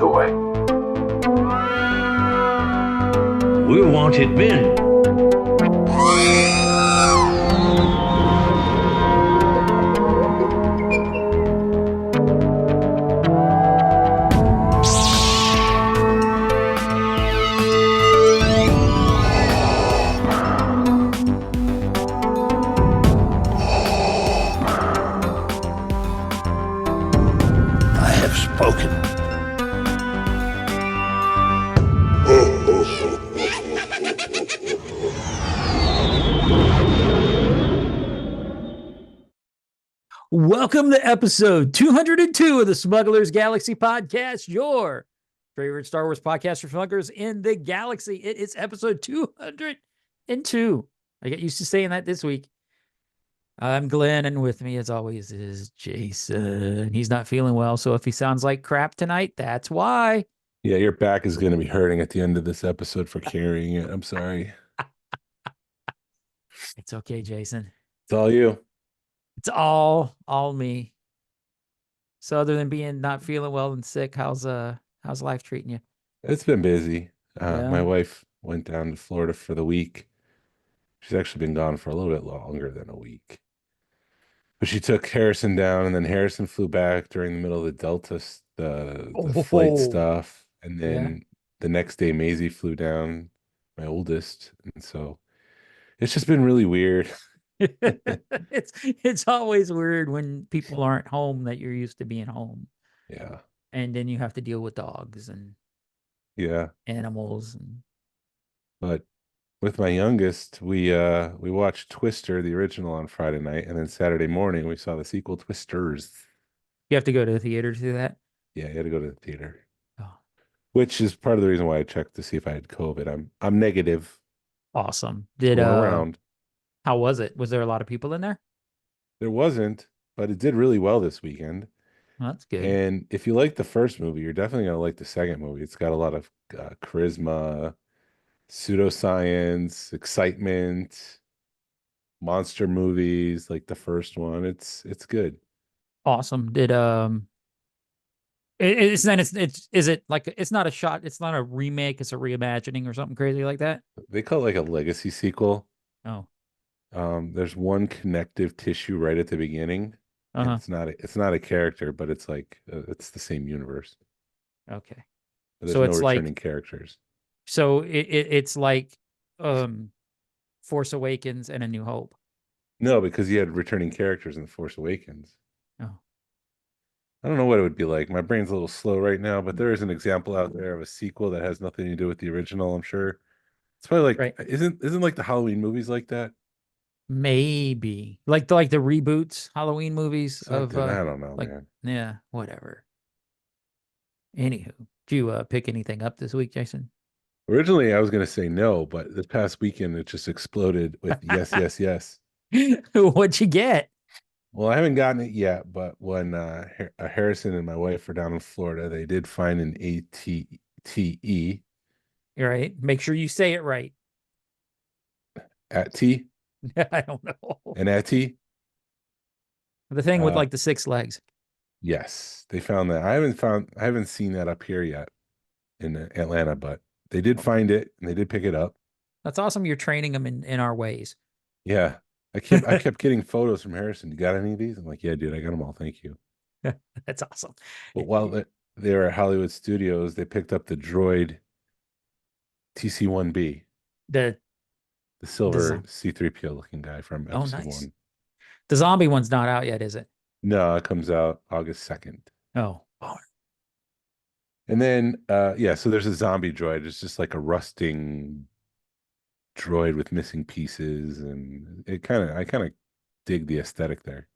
the way. We're wanted men. I have spoken. Welcome to episode 202 of the Smugglers Galaxy podcast, your favorite Star Wars podcast for smugglers in the galaxy. It is episode 202. I get used to saying that this week. I'm Glen, and with me, as always, is Jason. He's not feeling well, so if he sounds like crap tonight, that's why. Yeah, your back is going to be hurting at the end of this episode for carrying it. I'm sorry. It's okay, Jason. It's all you. It's all me. So other than being not feeling well and sick, how's life treating you? It's been busy. Yeah. My wife went down to Florida for the week. She's actually been gone for a little bit longer than a week. But she took Harrison down, and then Harrison flew back during the middle of the Delta, the flight stuff. And then the next day, Maisie flew down, my oldest. And so it's just been really weird. It's always weird when people aren't home that you're used to being home. Yeah. And then you have to deal with dogs and animals But with my youngest, we watched Twister, the original, on Friday night, and then Saturday morning we saw the sequel, Twisters. You have to go to the theater to do that? Yeah, you had to go to the theater. Oh. Which is part of the reason why I checked to see if I had COVID. I'm negative. Awesome. Going around. How was it? Was there a lot of people in there? There wasn't, but it did really well this weekend. Well, that's good. And if you like the first movie, you're definitely going to like the second movie. It's got a lot of charisma, pseudoscience, excitement, monster movies like the first one. It's good. Awesome. Did it's is it like it's not a remake, it's a reimagining or something crazy like that? They call it like a legacy sequel. Oh. There's one connective tissue right at the beginning. And it's not a character, but it's like it's the same universe. Okay. There's So no it's returning like characters. So it's like Force Awakens and A New Hope. No, because you had returning characters in The Force Awakens. Oh. I don't know what it would be like. My brain's a little slow right now, but there is an example out there of a sequel that has nothing to do with the original, I'm sure. It's probably like isn't like the Halloween movies like that? Maybe. Like the reboots, Halloween movies of I don't know, like, man. Yeah, whatever. Anywho, did you pick anything up this week, Jason? Originally, I was going to say no, but this past weekend it just exploded with yes, yes, yes. What'd you get? Well, I haven't gotten it yet, but when Harrison and my wife were down in Florida, they did find an ATE. Right. Make sure you say it right. At T? I don't know. An ATE? The thing with like the 6 legs. Yes, they found that. I haven't seen that up here yet in Atlanta, but they did find it and they did pick it up. That's awesome. You're training them in our ways. Yeah. I kept getting photos from Harrison. You got any of these? I'm like, yeah, dude, I got them all. Thank you. That's awesome. But while they were at Hollywood Studios, they picked up the droid TC-1B. The silver C-3PO looking guy from episode 1. The zombie one's not out yet, is it? No, it comes out August 2nd. Oh. And then so there's a zombie droid. It's just like a rusting droid with missing pieces, and I kind of dig the aesthetic there.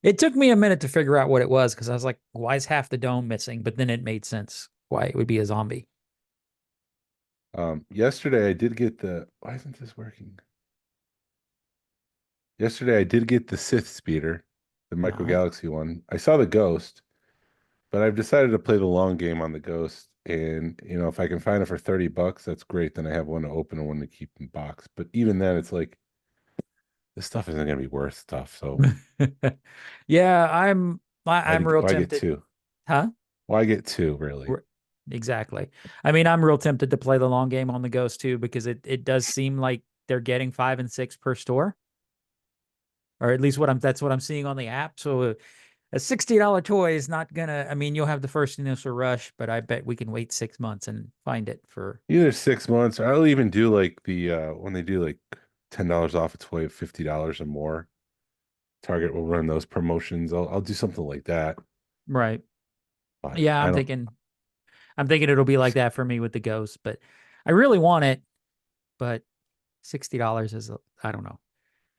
It took me a minute to figure out what it was because I was like, why is half the dome missing? But then it made sense why it would be a zombie. Yesterday I did get why isn't this working? Yesterday I did get the Sith speeder, the Micro Galaxy one. I saw the Ghost, but I've decided to play the long game on the Ghost. And if I can find it for $30, that's great. Then I have one to open and one to keep in box. But even then, it's like this stuff isn't going to be worth stuff. So yeah, I'm real tempted. Why get two? Huh? Why get two, really? exactly. I mean, I'm real tempted to play the long game on the Ghost too, because it does seem like they're getting 5 and 6 per store, or at least that's what I'm seeing on the app. So a $60 toy is not gonna. I mean, you'll have the first initial rush, but I bet we can wait 6 months and find it for. Either 6 months, or I'll even do like the when they do like $10 off a toy of $50 or more. Target will run those promotions. I'll do something like that. Right. But Yeah, I I'm don't. thinking. I'm thinking it'll be like that for me with the Ghost, but I really want it. But $60 is, I don't know.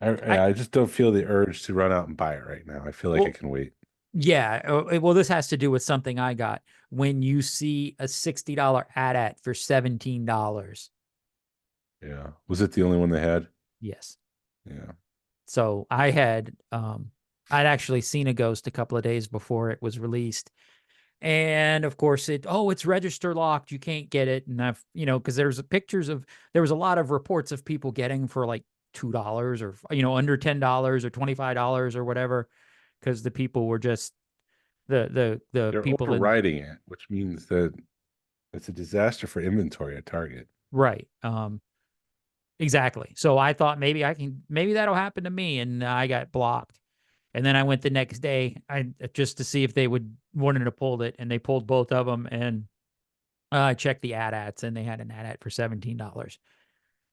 I I just don't feel the urge to run out and buy it right now. I feel like I well, can wait. yeah. Well, this has to do with something I got. When you see a $60 ad for $17, Yeah. Was it the only one they had? yes. Yeah. So I'd actually seen a Ghost a couple of days before it was released. And of course it's register locked. You can't get it. And because there was a lot of reports of people getting for like $2 or, under $10 or $25 or whatever. Cause the people were just the They're people in, overriding it, which means that it's a disaster for inventory at Target. right. Exactly. So I thought maybe that'll happen to me. And I got blocked. And then I went the next day, just to see if they wanted to pull it, and they pulled both of them. And I checked the ads, and they had an ad for $17.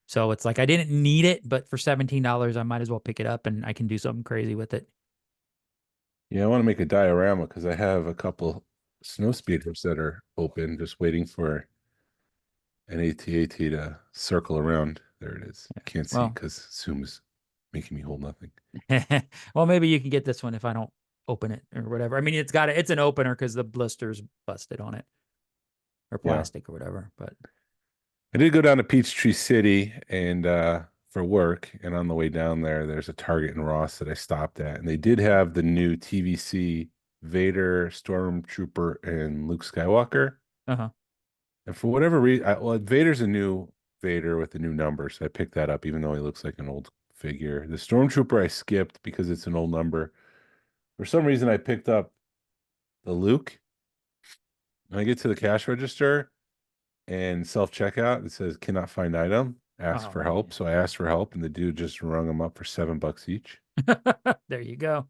So it's like I didn't need it, but for $17, I might as well pick it up, and I can do something crazy with it. Yeah, I want to make a diorama because I have a couple snow speeders that are open, just waiting for an AT-AT to circle around. There it is. Can't see Well, because Zoom is making me hold nothing. well, maybe you can get this one if I don't open it or whatever. I mean, it's an opener because the blister's busted on it, or Yeah. plastic or whatever. But I did go down to Peachtree City and for work, and on the way down there, there's a Target in Ross that I stopped at, and they did have the new TVC Vader, Stormtrooper, and Luke Skywalker. uh-huh. And for whatever reason, well, Vader's a new Vader with a new number, so I picked that up, even though he looks like an old figure. The Stormtrooper I skipped because it's an old number. For some reason, I picked up the Luke. When I get to the cash register and self checkout, it says cannot find item. Ask Oh for help. man. So I asked for help, and the dude just rung them up for $7 each. There you go.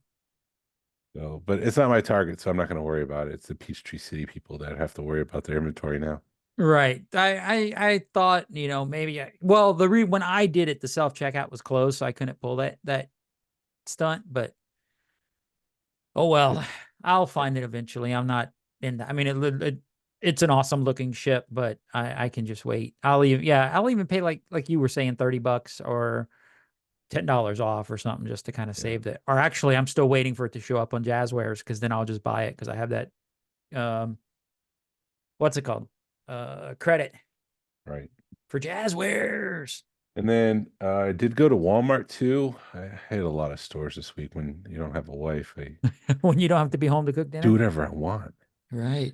So, but it's not my target, so I'm not going to worry about it. It's the Peachtree City people that have to worry about their inventory now. Right. I thought, maybe well, when I did it, the self checkout was closed, so I couldn't pull that stunt, but oh well, I'll find it eventually. I'm not in that. I mean, it's an awesome looking ship, but I can just wait. I'll even pay like you were saying, $30 or $10 off or something, just to kind of Yeah, save that. Or actually, I'm still waiting for it to show up on Jazzwares, because then I'll just buy it, because I have that what's it called? Credit right. for Jazzwares. And then I did go to Walmart too. I hit a lot of stores this week. When you don't have a wife, I When you don't have to be home to cook do dinner. whatever I want. Right.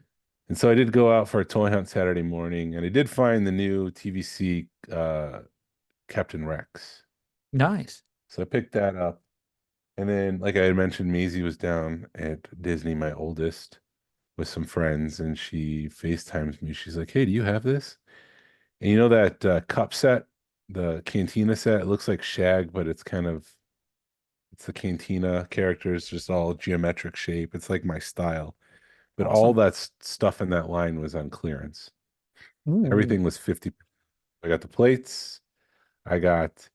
And so I did go out for a toy hunt Saturday morning, and I did find the new TVC Captain Rex. Nice. So I picked that up. And then, like I had mentioned, Maisie was down at Disney, my oldest, with some friends, and she FaceTimes me. She's like, "Hey, do you have this?" And you know that cup set, the Cantina set? It looks like Shag, but it's the Cantina characters, just all geometric shape. It's like my style. But all Awesome. that stuff in that line was on clearance. Ooh. Everything was 50. I got the plates. I got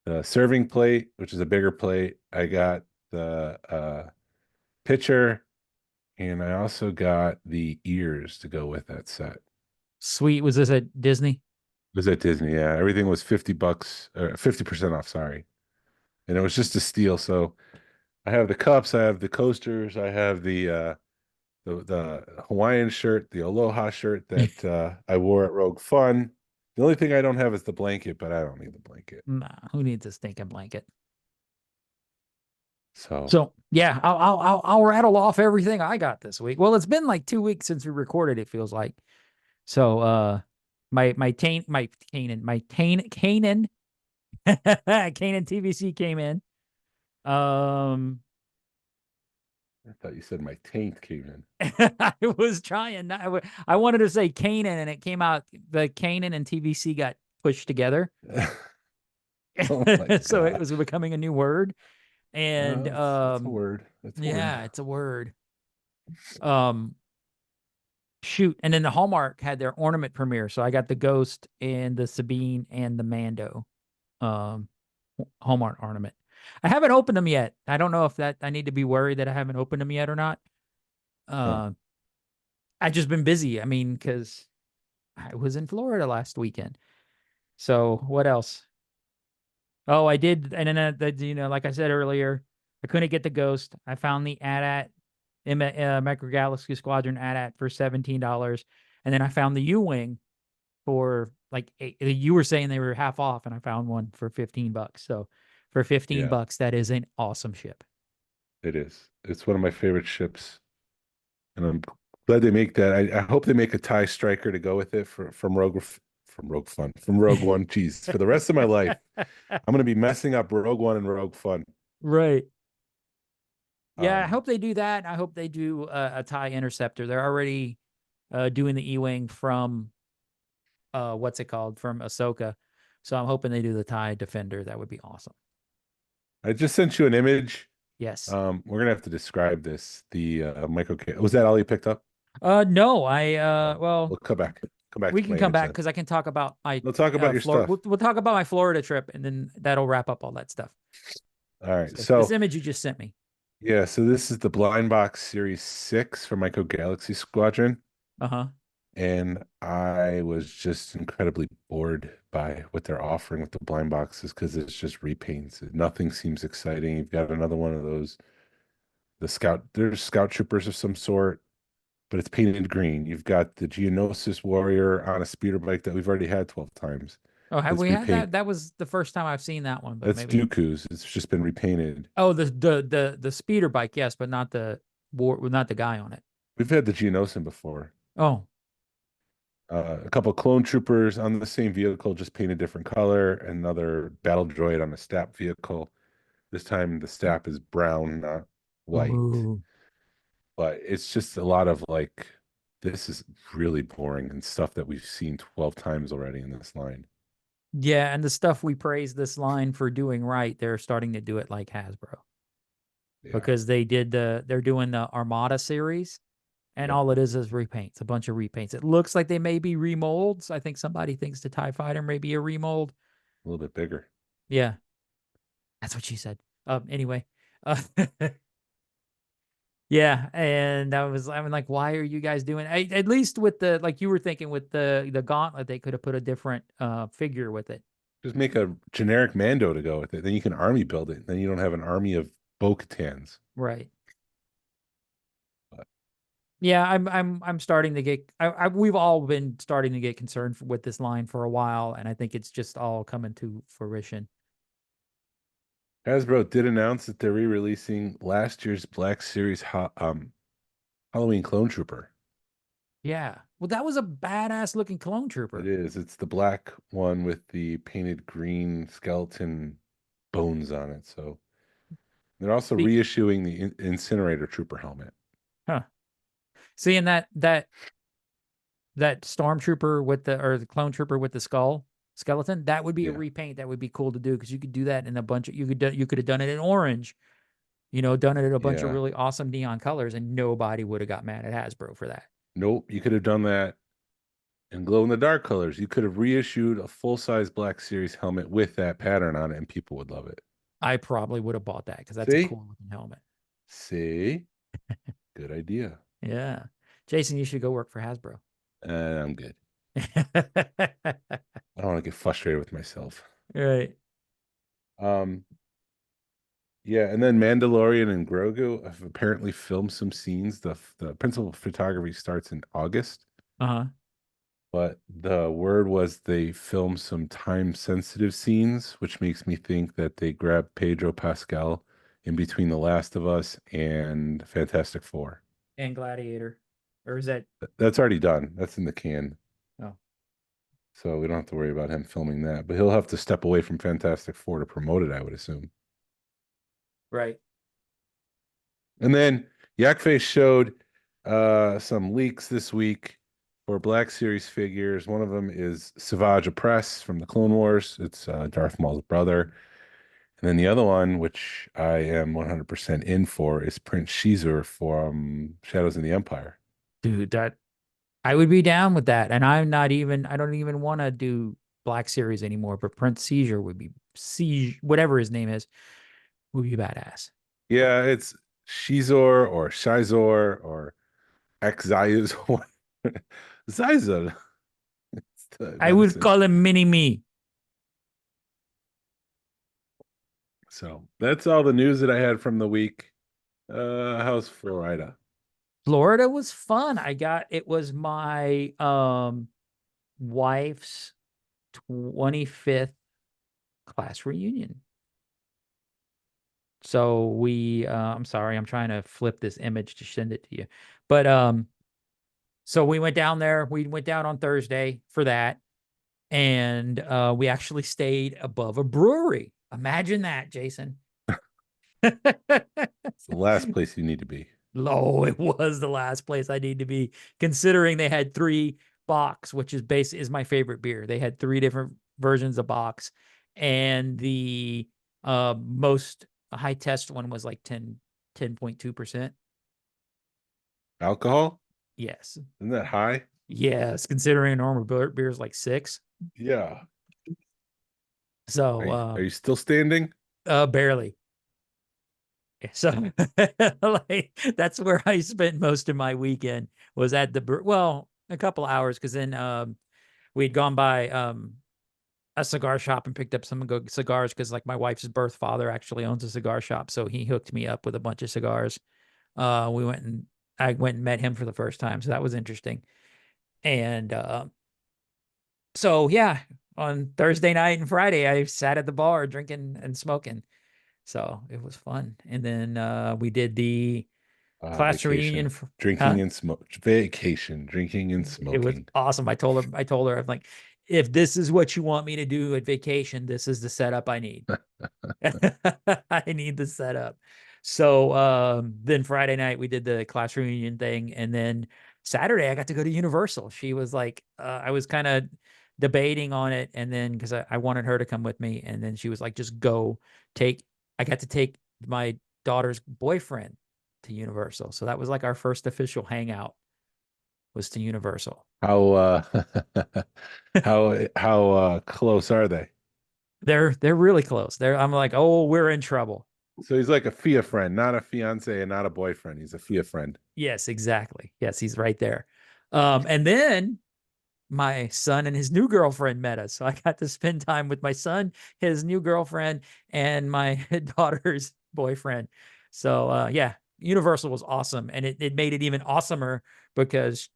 the serving plate, which is a bigger plate. I got the pitcher, and I also got the ears to go with that set. It Sweet. Was this at Disney? was at Disney, yeah. Everything was $50, 50% off, sorry. And it was just a steal. So I have the cups, I have the coasters, I have the Hawaiian shirt, the Aloha shirt that I wore at Rogue Fun. The only thing I don't have is the blanket, but I don't need the blanket. Nah, who needs a stinking blanket? So So yeah, I'll rattle off everything I got this week. Well, it's been like 2 weeks since we recorded, it feels like. So Canaan Canaan TVC came in. Um I thought you said my taint came I was trying. I wanted to say Kanan, and it came out the Kanan and TBC got pushed together, in. Oh my so it gosh. was becoming a new word. And That's a word. That's a word. yeah, it's a word. Um, shoot, and then the Hallmark had their ornament premiere, so I got the Ghost and the Sabine and the Mando, um, Hallmark ornament. I haven't opened them yet. I don't know if that I need to be worried that I haven't opened them yet or not. Huh. I've just been busy. I mean, because I was in Florida last weekend. So what else? Oh, I did, and then like I said earlier, I couldn't get the Ghost. I found the AT-AT Micro Galaxy Squadron AT-AT for $17, and then I found the U-wing for like you were saying they were half off, and I found one for $15. So for 15 Yeah, bucks, that is an awesome ship. it is. It's one of my favorite ships, and I'm glad they make that. I hope they make a TIE Striker to go with it from Rogue One. Jeez, for the rest of my life, I'm gonna be messing up Rogue One and Rogue Fun. Right. Yeah, I Um, hope they do that. I hope they do a TIE Interceptor. They're already doing the E-wing from what's it called, from Ahsoka. So I'm hoping they do the TIE Defender. That would be awesome. I just sent you an image. Yes. We're gonna have to describe this. The micro was that all you picked up? No, I well, We'll come back. Come back we to can my come image back then. because I can talk about my We'll talk about your Florida. stuff. We'll talk about my Florida trip, and then that'll wrap up all that stuff. All right. So this So image you just sent me. yeah, so this is the Blind Box Series 6 for Micro Galaxy Squadron. Uh-huh. And I was just incredibly bored by what they're offering with the blind boxes because it's just repaints. Nothing seems exciting. You've got another one of those. There's scout troopers of some sort, but it's painted green. You've got the Geonosis warrior on a speeder bike that we've already had 12 times. Oh, have It's we had repaint. that? That was the first time I've seen that one, but That's maybe. Dooku's. It's just been repainted. Oh, the speeder bike, yes, but not the not the guy on it. We've had the Geonosis before. Oh, A couple clone troopers on the same vehicle, just painted different color. Another battle droid on a STAP vehicle. This time the STAP is brown, not white. ooh. But it's just a lot of like, this is really boring and stuff that we've seen 12 times already in this line. Yeah, and the stuff we praise this line for doing right, they're starting to do it like Hasbro. Yeah. Because they're doing the Armada series, and Yep. all it is repaints, a bunch of repaints. It looks like they may be remolds. I think somebody thinks the TIE Fighter may be a remold. A little bit bigger. Yeah, that's what she said. Anyway, uh, yeah, and I mean, like, why are you guys doing? At least with the like you were thinking with the gauntlet, they could have put a different figure with it. Just make a generic Mando to go with it. Then you can army build it. Then you don't have an army of Bo-Katans. Right. But Yeah, I'm starting to get. We've all been starting to get concerned with this line for a while, and I think it's just all coming to fruition. Hasbro did announce that they're re-releasing last year's Black Series Halloween Clone Trooper. Yeah. Well, that was a badass looking clone It trooper. is. It's the black one with the painted green skeleton bones on it. So they're also See, reissuing the Incinerator Trooper helmet. huh? Seeing that stormtrooper with the clone trooper with the skeleton, that would be a Yeah. repaint. That would be cool to do because you could do that in a bunch of you could have done it in orange, done it in a bunch of Yeah. really awesome neon colors, and nobody would have got mad at Hasbro for that. Nope. You could have done that in glow in the dark colors. You could have reissued a full size Black Series helmet with that pattern on it, and people would love it. I probably would have bought that because that's a See? cool looking helmet. See? Good idea. Yeah. Jason, you should go work for Hasbro. I'm good. I don't want to get frustrated with myself. Right. Um, yeah, and then Mandalorian and Grogu have apparently filmed some scenes. The principal photography starts in August, Uh-huh. but the word was they filmed some time-sensitive scenes, which makes me think that they grabbed Pedro Pascal in between The Last of Us and Fantastic Four. And Gladiator. Or is that That's already done. That's in the can. oh. So we don't have to worry about him filming that. But he'll have to step away from Fantastic Four to promote it, I would assume. Right. And then, Yakface showed some leaks this week for Black Series figures. One of them is Savage Opress from the Clone Wars. It's Darth Maul's brother. And then the other one, which I am 100% in for, is Prince Shizur from Shadows in the Empire. Dude, that I would be down with that. And I don't even want to do Black Series anymore, but Prince Seizure would be Siege, whatever his name is, would be badass. Yeah, it's Shizor or Shizor or Xyz. Zyzor. It's the I would medicine. call him Mini Me. So that's all the news that I had from the week. How's Florida? Florida was fun. It was my wife's 25th class reunion. So I'm sorry, I'm trying to flip this image to send it to you. But so we went down there. We went down on Thursday for that. And we actually stayed above a brewery. Imagine that, Jason. It's the last place you need to be. Oh, it was the last place I need to be, considering they had 3 Box, which is my favorite beer. They had 3 different versions of Box, and the most high test one was like 10.2%. Alcohol? Yes. Isn't that high? Yes, considering a normal beer is like 6. Yeah. So Are you still standing? barely. So like that's where I spent most of my weekend, was at a couple hours, because then we'd gone by a cigar shop and picked up some good cigars, because like my wife's birth father actually owns a cigar shop, so he hooked me up with a bunch of cigars. I went and met him for the first time, so that was interesting. And so yeah, on Thursday night and Friday I sat at the bar drinking and smoking. So it was fun. And then we did the class reunion. Drinking and smoke. Vacation, drinking and It was smoking. awesome. I told her, I'm like, if this is what you want me to do at vacation, this is the setup I need. I need the setup. So then Friday night we did the class reunion thing, and then Saturday I got to go to Universal. She was like, I was kind of debating on it, and then because I wanted her to come with me, and then she was like, just go. I got to take my daughter's boyfriend to Universal, so that was like our first official hangout, was to Universal. How how close are they? They're really close. I'm like, oh, we're in trouble. So he's like a FIA friend, not a fiance and not a boyfriend. He's a FIA friend. Yes, exactly. Yes, he's right there. And then my son and his new girlfriend met us. So I got to spend time with my son, his new girlfriend, and my daughter's boyfriend. So yeah, Universal was awesome. And it made it even awesomer because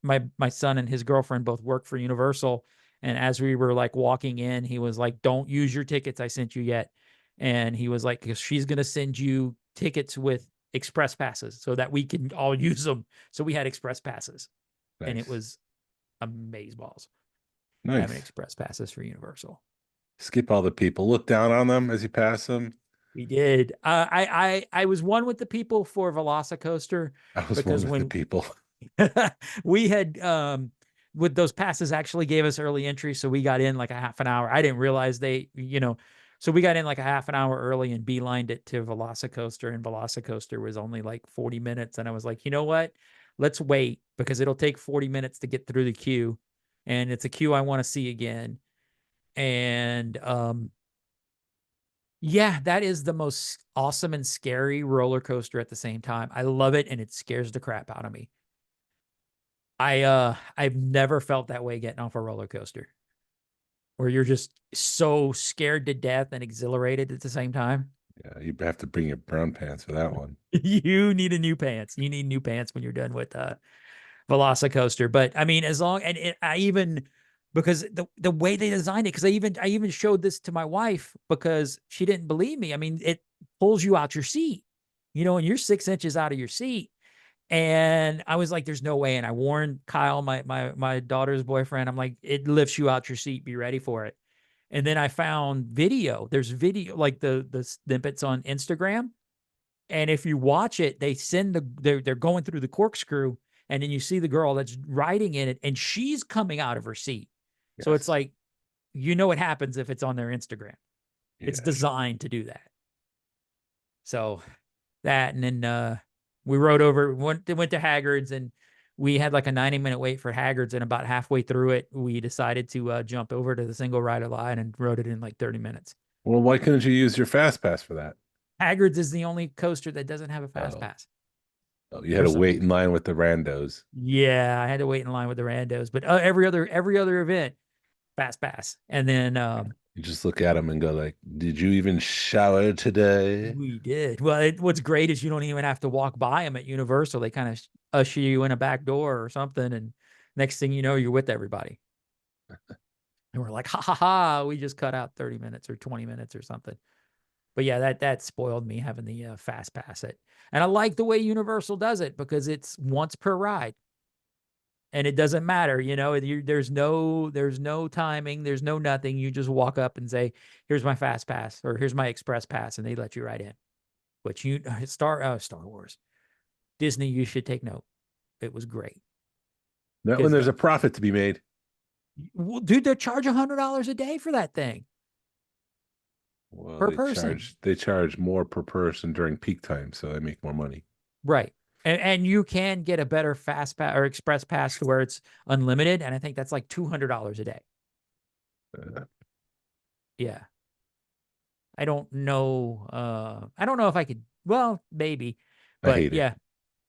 my son and his girlfriend both work for Universal. And as we were like walking in, he was like, don't use your tickets I sent you yet. And he was like, because she's going to send you tickets with express passes so that we can all use them. So we had express passes. Nice. And it was amazeballs. Nice. Having express passes for Universal. Skip all the people. Look down on them as you pass them. We did. I was one with the people for Velocicoaster. I was one with the people. We had with those passes actually gave us early entry, so we got in like a half an hour. I didn't realize so we got in like a half an hour early and beelined it to Velocicoaster, and Velocicoaster was only like 40 minutes. And I was like, you know what? Let's wait, because it'll take 40 minutes to get through the queue, and it's a queue I want to see again. And yeah, that is the most awesome and scary roller coaster at the same time. I love it, and it scares the crap out of me. I've never felt that way getting off a roller coaster, where you're just so scared to death and exhilarated at the same time. Yeah, you have to bring your brown pants for that one. You need a new pants. You need new pants when you're done with Velocicoaster. But I mean, because the way they designed it, because I even showed this to my wife because she didn't believe me. I mean, it pulls you out your seat, and you're 6 inches out of your seat. And I was like, there's no way. And I warned Kyle, my daughter's boyfriend, I'm like, it lifts you out your seat. Be ready for it. And then I found video. There's video, like the snippets on Instagram. And if you watch it, they send they're going through the corkscrew, and then you see the girl that's riding in it, and she's coming out of her seat. So it's Yes. like, you know what happens if it's on their Instagram. It's Yes. designed to do that. So that, and then we rode over, went to Haggard's, and we had like a 90-minute wait for Haggard's, and about halfway through it, we decided to jump over to the single rider line and rode it in like 30 minutes. Well, why couldn't you use your fast pass for that? Haggard's is the only coaster that doesn't have a fast Oh, pass. oh, you had to wait in line with the randos. Yeah, I had to wait in line with the randos, but every other event, fast pass. And then You just look at them and go like, "Did you even shower today?" we did. Well, what's great is you don't even have to walk by them at Universal. They kind of usher you in a back door or something, and next thing you know, you're with everybody. And we're like, ha ha ha, we just cut out 30 minutes or 20 minutes or something. But yeah, that spoiled me having the fast pass it. And I like the way Universal does it because it's once per ride. And it doesn't matter, there's no timing, there's no nothing. You just walk up and say, here's my fast pass, or here's my express pass, and they let you right in. But Star Wars, Disney, you should take note. It was great. Not when there's a profit to be made. Well, dude, they charge $100 a day for that thing. Well, per person. They charge more per person during peak time, so they make more money. Right. And you can get a better fast pass or express pass to where it's unlimited. And I think that's like $200 a day. Yeah. I don't know. I don't know if I could, well, maybe, but yeah,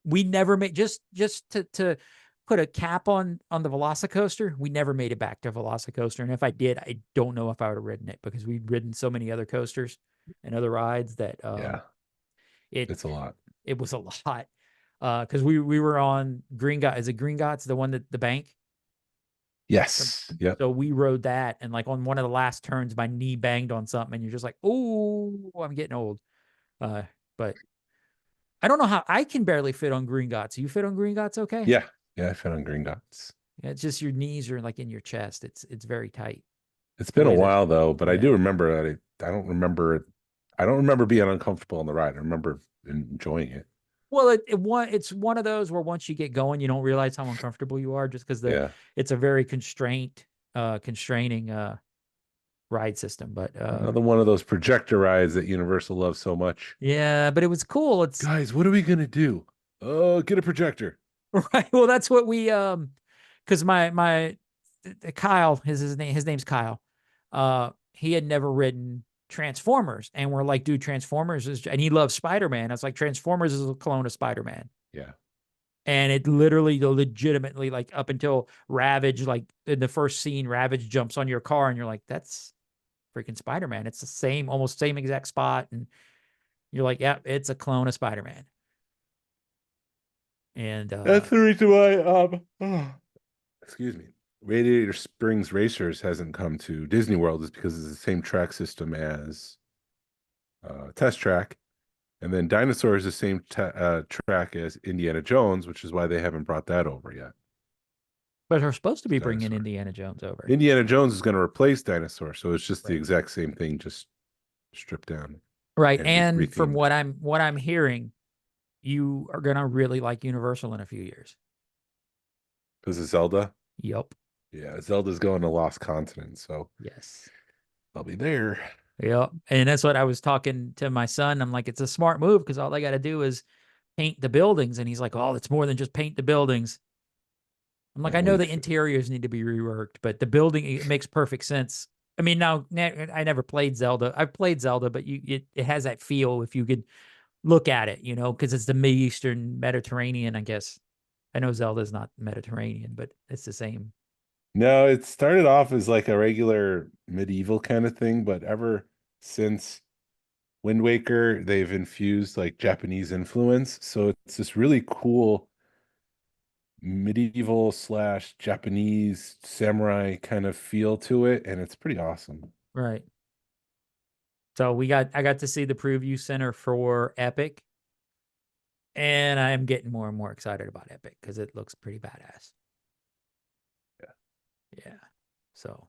we never made just to put a cap on the Velocicoaster. We never made it back to Velocicoaster. And if I did, I don't know if I would have ridden it because we'd ridden so many other coasters and other rides that, yeah, it's a lot. It was a lot. Because we were on Green Is it Green the one that the bank? Yes. Yep. So we rode that, and like on one of the last turns, my knee banged on something, and you're just like, oh, I'm getting old. But I don't know how I can barely fit on Green You fit on Green okay? Yeah. Yeah, I fit on Green Dots. Yeah, it's just your knees are like in your chest. It's very tight. It's been a while though, but yeah. I do remember that. I don't remember being uncomfortable on the ride. I remember enjoying it. Well, it's one of those where once you get going, you don't realize how uncomfortable you are just because it's a very constraining ride system. But another one of those projector rides that Universal loves so much. Yeah, but it was cool. Guys, what are we gonna do? Oh, get a projector. Right. Well, that's what we because my Kyle, his name's Kyle. He had never ridden Transformers, and we're like, dude, Transformers and he loves Spider-Man. I was like, Transformers is a clone of Spider-Man. Yeah. And it legitimately, like up until Ravage, like in the first scene, Ravage jumps on your car, and you're like, that's freaking Spider-Man. It's the same, almost same exact spot, and you're like, yeah, it's a clone of Spider-Man. And that's the reason why excuse me, Radiator Springs Racers hasn't come to Disney World is because it's the same track system as Test Track, and then Dinosaur is the same track as Indiana Jones, which is why they haven't brought that over yet. But they're supposed to be bringing Indiana Jones over. Indiana Jones is going to replace Dinosaur, so it's just the exact same thing, just stripped down. Right, and from what I'm hearing, you are going to really like Universal in a few years. Because of Zelda? Yep. Yeah, Zelda's going to Lost Continent, so yes, I'll be there. Yep. And that's what I was talking to my son. I'm like, it's a smart move because all they got to do is paint the buildings. And he's like, oh, it's more than just paint the buildings. I'm like, I know the interiors need to be reworked, but the building, it makes perfect sense. I mean, now I never played Zelda. I've played Zelda, but it has that feel if you could look at it, because it's the Eastern Mediterranean, I guess. I know Zelda's not Mediterranean, but it's the same. No, it started off as like a regular medieval kind of thing, but ever since Wind Waker, they've infused like Japanese influence. So it's this really cool medieval / Japanese samurai kind of feel to it, and it's pretty awesome. Right. So I got to see the preview center for Epic, and I am getting more and more excited about Epic because it looks pretty badass. Yeah. So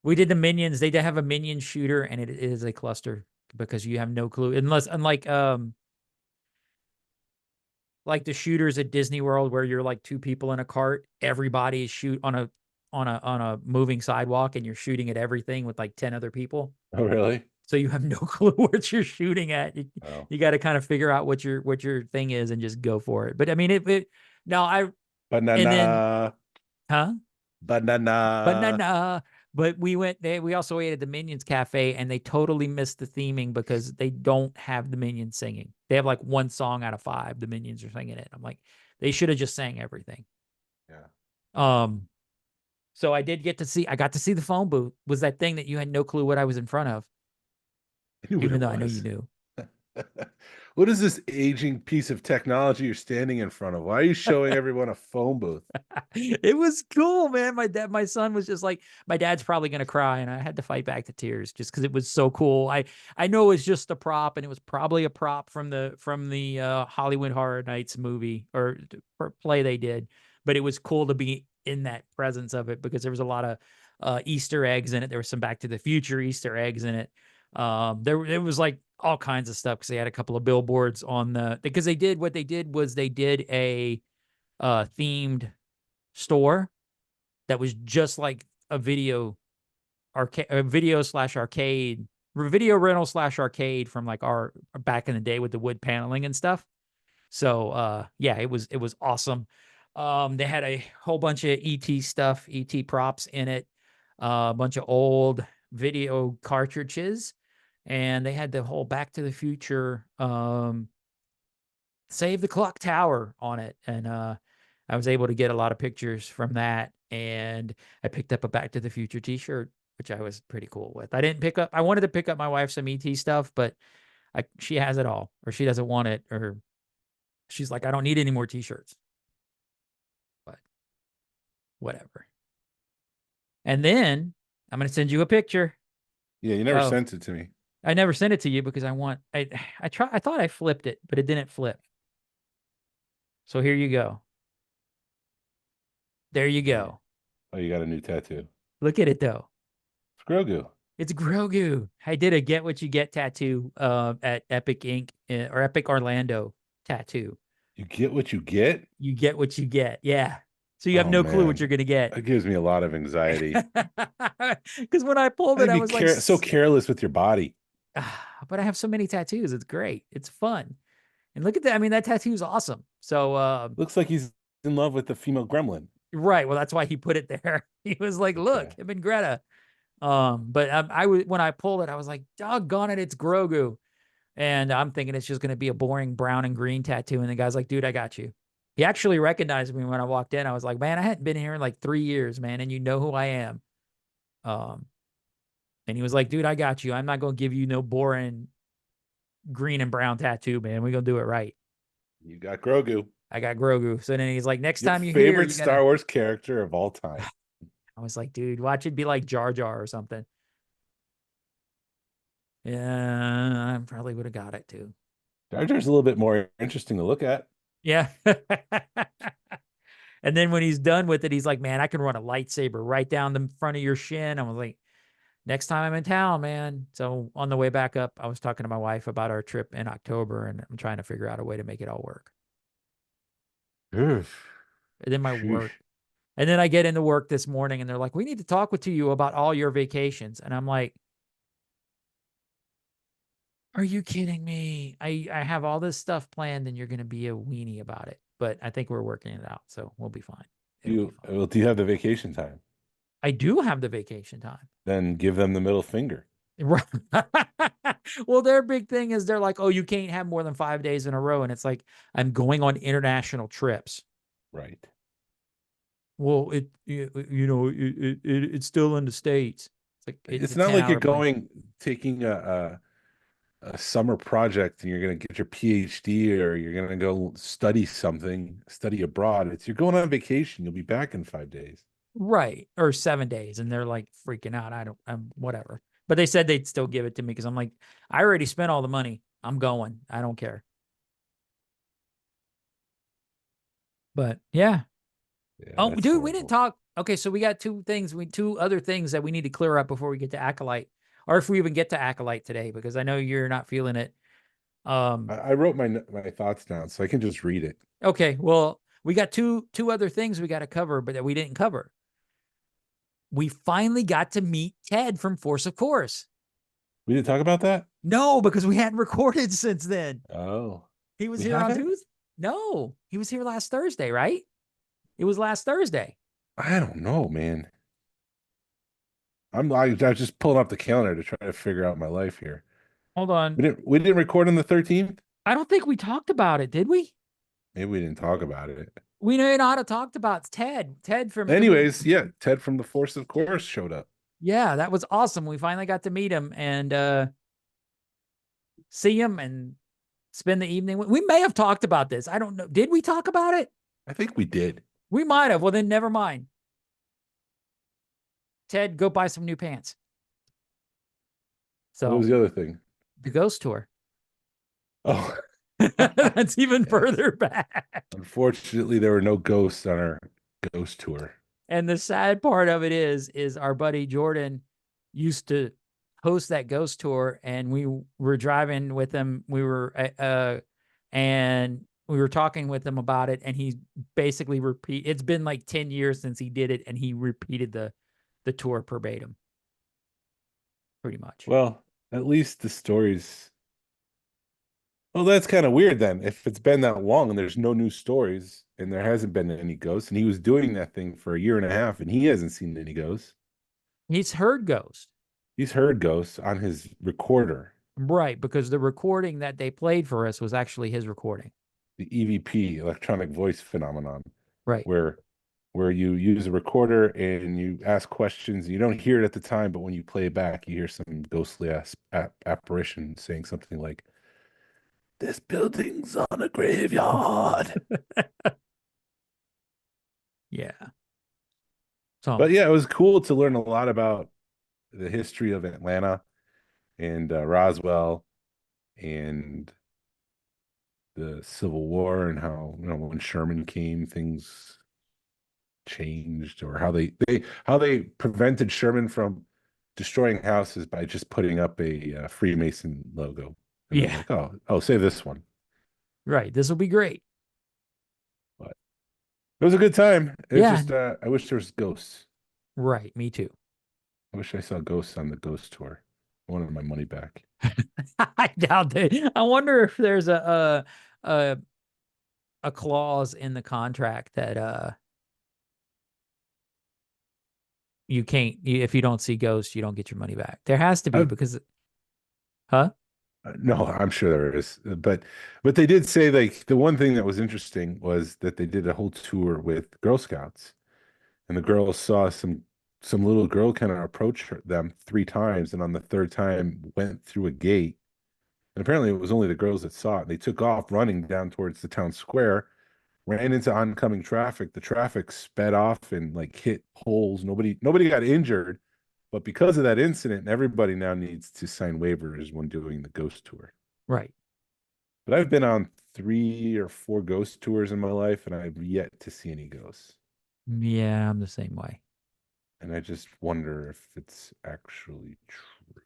we did the Minions. They have a Minion shooter, and it is a cluster because you have no clue unless unlike like the shooters at Disney World where you're like two people in a cart, everybody is shoot on a moving sidewalk and you're shooting at everything with like 10 other people. Oh, really? So you have no clue what you're shooting at. Oh, You got to kind of figure out what your thing is and just go for it. But I mean it no, and then banana, huh? banana. Banana. But we also ate at the Minions Cafe and they totally missed the theming because they don't have the Minions singing. They have like one song out of 5. The Minions are singing it. I'm like, they should have just sang everything. Yeah. So I got to see the phone booth. Was that thing that you had no clue what I was in front of, I knew what even it though I know you was. knew. What is this aging piece of technology you're standing in front of? Why are you showing everyone a phone booth? It was cool, man. My son was just like, my dad's probably gonna cry, and I had to fight back the tears just because it was so cool. I know it's just a prop, and it was probably a prop from the Hollywood Horror Nights movie or play they did, but it was cool to be in that presence of it because there was a lot of Easter eggs in it. There was some Back to the Future Easter eggs in it. There was like all kinds of stuff because they had a couple of billboards on because they did a themed store that was just like a video video rental / arcade from like our back in the day with the wood paneling and stuff. So yeah, it was awesome. They had a whole bunch of ET stuff, ET props in it, a bunch of old video cartridges, and they had the whole Back to the Future Save the Clock Tower on it. And I was able to get a lot of pictures from that. And I picked up a Back to the Future t-shirt, which I was pretty cool with. I wanted to pick up my wife some ET stuff, but she has it all, or she doesn't want it, or she's like, I don't need any more t-shirts. But whatever. And then I'm going to send you a picture. Yeah, you never Oh, sent it to me. I never sent it to you because I thought I flipped it, but it didn't flip. So here you go. There you go. Oh, you got a new tattoo. Look at it though. It's Grogu. It's Grogu. I did a Get What You Get tattoo at Epic Ink or Epic Orlando tattoo. You get what you get? You get what you get. Yeah. So you have Oh, no clue what man. you're going to get. That gives me a lot of anxiety. Because when I pulled it, I was like, so careless with your body. But I have so many tattoos. It's great. It's fun. And look at that. I mean, that tattoo is awesome. So looks like he's in love with the female gremlin. right. Well, that's why he put it there. He was like, look, Okay. him and Greta. But when I pulled it, I was like, doggone it, it's Grogu. And I'm thinking it's just going to be a boring brown and green tattoo. And the guy's like, dude, I got you. He actually recognized me when I walked in. I was like, man, I hadn't been here in like 3 years, man. And you know who I am. And he was like, dude, I got you. I'm not going to give you no boring green and brown tattoo, man. We're going to do it right. You got Grogu. I got Grogu. So then he's like, next Your time you favorite hear, Star Wars character of all time. I was like, dude, watch it be like Jar Jar or something. Yeah, I probably would have got it too. Jar Jar's a little bit more interesting to look at. Yeah. And then when he's done with it, he's like, man, I can run a lightsaber right down the front of your shin. I was like, next time I'm in town, man. So on the way back up, I was talking to my wife about our trip in October, and I'm trying to figure out a way to make it all work. And then my work. And then I get into work this morning and they're like, we need to talk to you about all your vacations. And I'm like, are you kidding me? I have all this stuff planned and you're going to be a weenie about it. But I think we're working it out. So we'll be fine. Do you have the vacation time? I do have the vacation time. Then give them the middle finger. Right. Well, their big thing is they're like, oh, you can't have more than 5 days in a row. And it's like, I'm going on international trips. Right. Well, it's still in the States. It's like, it's not like you're taking a summer project and you're going to get your PhD or you're going to go study abroad. You're going on vacation. You'll be back in 5 days. Right. Or 7 days. And they're like freaking out. I'm whatever. But they said they'd still give it to me because I'm like, I already spent all the money. I'm going. I don't care. But yeah. Oh, dude, we didn't talk. Okay, so we got two other things that we need to clear up before we get to Acolyte. or if we even get to Acolyte today, because I know you're not feeling it. I wrote my thoughts down so I can just read it. Okay, well, we got two other things we got to cover, but that we didn't cover. We finally got to meet Ted from Force of Course. We didn't talk about that? No, because we hadn't recorded since then. Oh. He was We here on haven't? Tuesday. No, he was here last Thursday, right? It was last Thursday. I don't know, man. I'm just pulling up the calendar to try to figure out my life here. Hold on. We didn't record on the 13th? I don't think we talked about it, did we? Maybe we didn't talk about it. We may not have talked about Ted. Ted from Anyways, yeah, Ted from the Force of Course showed up. Yeah, that was awesome. We finally got to meet him and see him and spend the evening. We may have talked about this. I don't know. Did we talk about it? I think we did. We might have. Well, then never mind. Ted, go buy some new pants. So What was the other thing? the ghost tour. Oh, That's even further back. unfortunately, there were no ghosts on our ghost tour. And the sad part of it is our buddy Jordan used to host that ghost tour, and we were driving with him. And we were talking with him about it, and he basically it's been like 10 years since he did it, and he repeated the tour verbatim. Pretty much. Well, at least the stories. Well, that's kind of weird then. If it's been that long and there's no new stories and there hasn't been any ghosts, and he was doing that thing for a year and a half and he hasn't seen any ghosts. He's heard ghosts. He's heard ghosts on his recorder. Right, because the recording that they played for us was actually his recording. The EVP, electronic voice phenomenon. Right. Where you use a recorder and you ask questions. You don't hear it at the time, but when you play it back, you hear some ghostly apparition saying something like, "This building's on a graveyard." Yeah. So, But yeah, it was cool to learn a lot about the history of Atlanta and Roswell and the Civil War and how, when Sherman came, things changed, or how they prevented Sherman from destroying houses by just putting up a Freemason logo. And yeah, like, oh, save this one. right. This will be great. But it was a good time. It was Yeah. just I wish there was ghosts. Right. Me too. I wish I saw ghosts on the ghost tour. I wanted my money back. I doubt that. I wonder if there's a clause in the contract that you can't, if you don't see ghosts, you don't get your money back. There has to be, because, huh? No, I'm sure there is, but they did say, like, the one thing that was interesting was that they did a whole tour with Girl Scouts, and the girls saw some little girl kind of approach them 3 times, and on the third time went through a gate, and apparently it was only the girls that saw it. They took off running down towards the town square, ran into oncoming traffic. The traffic sped off and like hit poles. Nobody got injured. But because of that incident, everybody now needs to sign waivers when doing the ghost tour. Right. But I've been on 3 or 4 ghost tours in my life, and I've yet to see any ghosts. Yeah, I'm the same way. And I just wonder if it's actually true.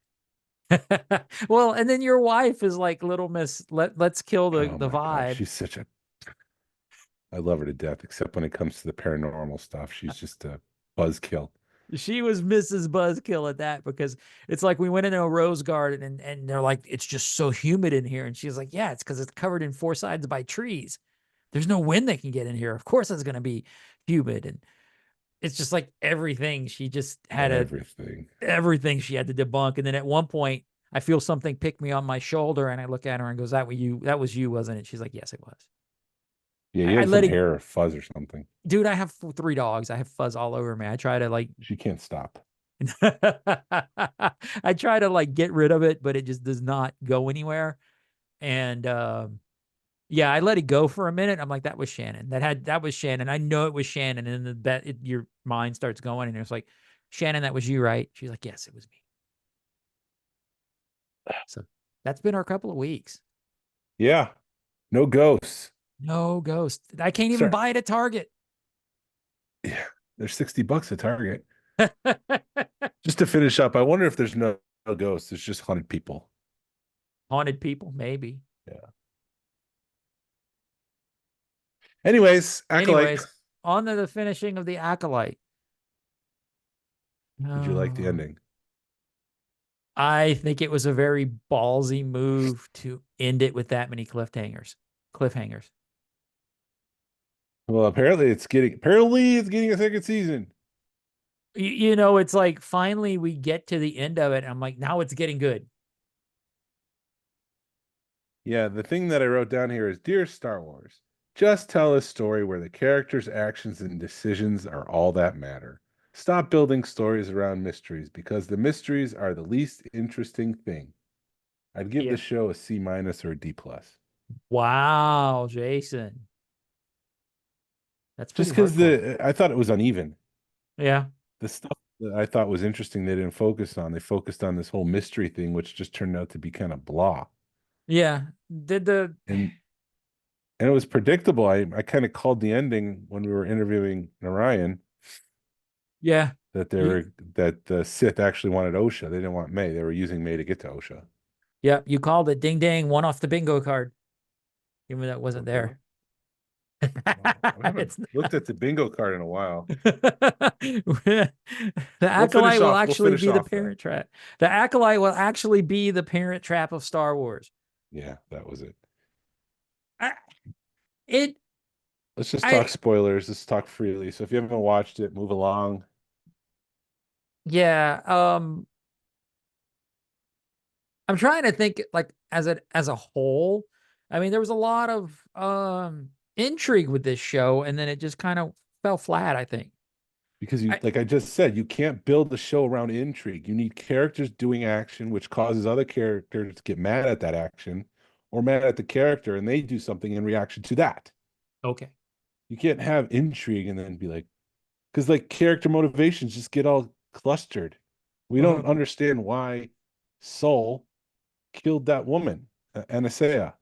Well, and then your wife is like Little Miss. Let's kill the Oh my vibe. God, she's such a. I love her to death, except when it comes to the paranormal stuff. She's just a buzzkill. She was Mrs. Buzzkill at that, because it's like we went into a rose garden and they're like, it's just so humid in here. And she's like, yeah, it's because it's covered in 4 sides by trees. There's no wind that can get in here. Of course it's going to be humid. And it's just like everything. She just had everything she had to debunk. And then at one point I feel something pick me on my shoulder and I look at her and goes, that was you, wasn't it? She's like, yes, it was. Yeah, you had some hair or fuzz or something. Dude, I have 3 dogs. I have fuzz all over me. I try to like. She can't stop. I try to like get rid of it, but it just does not go anywhere. And yeah, I let it go for a minute. I'm like, that was Shannon. That was Shannon. I know it was Shannon. And then your mind starts going, and it's like, Shannon, that was you, right? She's like, yes, it was me. So that's been our couple of weeks. Yeah, no ghosts. No ghost. I can't even buy it at Target. Yeah, they're $60 at Target. Just to finish up, I wonder if there's no ghosts. It's just haunted people. Haunted people, maybe. Yeah. Anyways, Acolyte. Anyways, on to the finishing of the Acolyte. Did you like the Oh, ending? I think it was a very ballsy move to end it with that many cliffhangers. Cliffhangers. Well, apparently it's getting a second season. It's like finally we get to the end of it. And I'm like, now it's getting good. Yeah, the thing that I wrote down here is, Dear Star Wars, just tell a story where the characters' actions and decisions are all that matter. Stop building stories around mysteries because the mysteries are the least interesting thing. I'd give Yeah. the show a C minus or a D plus. Wow, Jason. That's Just pretty because hurtful. I thought it was uneven. Yeah. The stuff that I thought was interesting they didn't focus on. They focused on this whole mystery thing, which just turned out to be kind of blah. Yeah. Did the And and it was predictable. I kind of called the ending when we were interviewing Narayan yeah. that they You were that the Sith actually wanted Osha. They didn't want May. They were using May to get to Osha. yeah, you called it ding dang, one off the bingo card. Even though that wasn't Okay. there. Well, I haven't It's looked at the bingo card in a while. the We'll finish acolyte will off. We'll actually finish be the off though. parent trap. The acolyte will actually be the parent trap of Star Wars. Yeah, that was it. I, it Let's just talk I spoilers. Let's talk freely. So if you haven't watched it, move along. yeah, I'm trying to think like as a whole. I mean, there was a lot of intrigue with this show, and then it just kind of fell flat, I think. Because you, I like I just said, you can't build a show around intrigue. You need characters doing action, which causes other characters to get mad at that action or mad at the character, and they do something in reaction to that. Okay. You can't have intrigue and then be like, because like character motivations just get all clustered. We don't understand why Soul killed that woman, Anasea.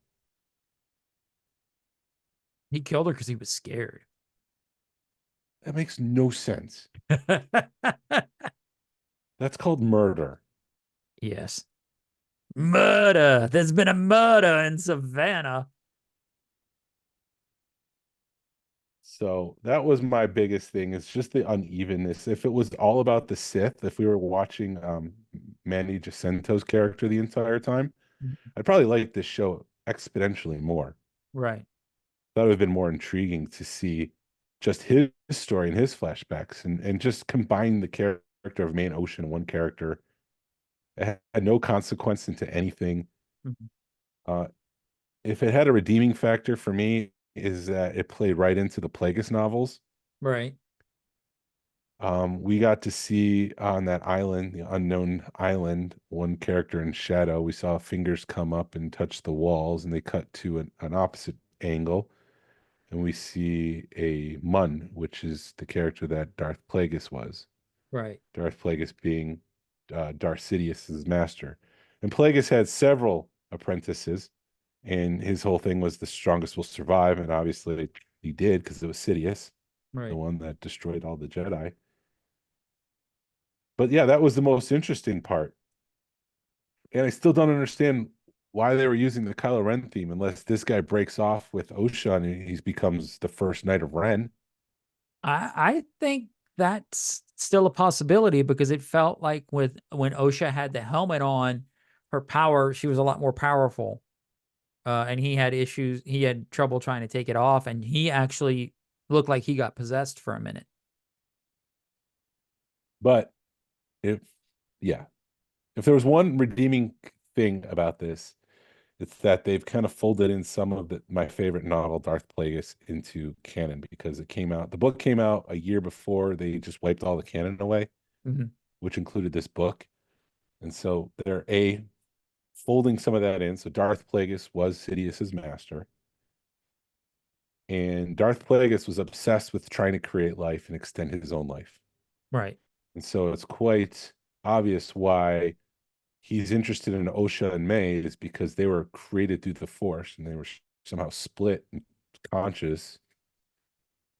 He killed her because he was scared. That makes no sense. That's called murder. Yes. Murder. There's been a murder in Savannah. So that was my biggest thing. It's just the unevenness. If it was all about the Sith, if we were watching Manny Jacinto's character the entire time, I'd probably like this show exponentially more. Right. That would have been more intriguing to see just his story and his flashbacks and just combine the character of Main Ocean in one character. It had no consequence into anything. Mhm. Uh, if it had a redeeming factor for me, is that it played right into the Plagueis novels. Right. We got to see on that island, the unknown island, one character in shadow. We saw fingers come up and touch the walls, and they cut to an opposite angle, and we see a Mun, which is the character that Darth Plagueis was. Right. Darth Plagueis being Darth Sidious's master, and Plagueis had several apprentices, and his whole thing was the strongest will survive, and obviously he did because it was Sidious, the Right. one that destroyed all the Jedi. But yeah, that was the most interesting part. And I still don't understand why they were using the Kylo Ren theme unless this guy breaks off with Osha and he becomes the first Knight of Ren. I think that's still a possibility because it felt like with when Osha had the helmet on, her power, she was a lot more powerful. And he had issues, he had trouble trying to take it off, and he actually looked like he got possessed for a minute. But if, yeah, if there was one redeeming thing about this, it's that they've kind of folded in some of my favorite novel, Darth Plagueis, into canon because the book came out a year before they just wiped all the canon away, which included this book. And so they're folding some of that in. So Darth Plagueis was Sidious's master. And Darth Plagueis was obsessed with trying to create life and extend his own life. Right. And so it's quite obvious why he's interested in Osha and May is because they were created through the Force and they were somehow split and conscious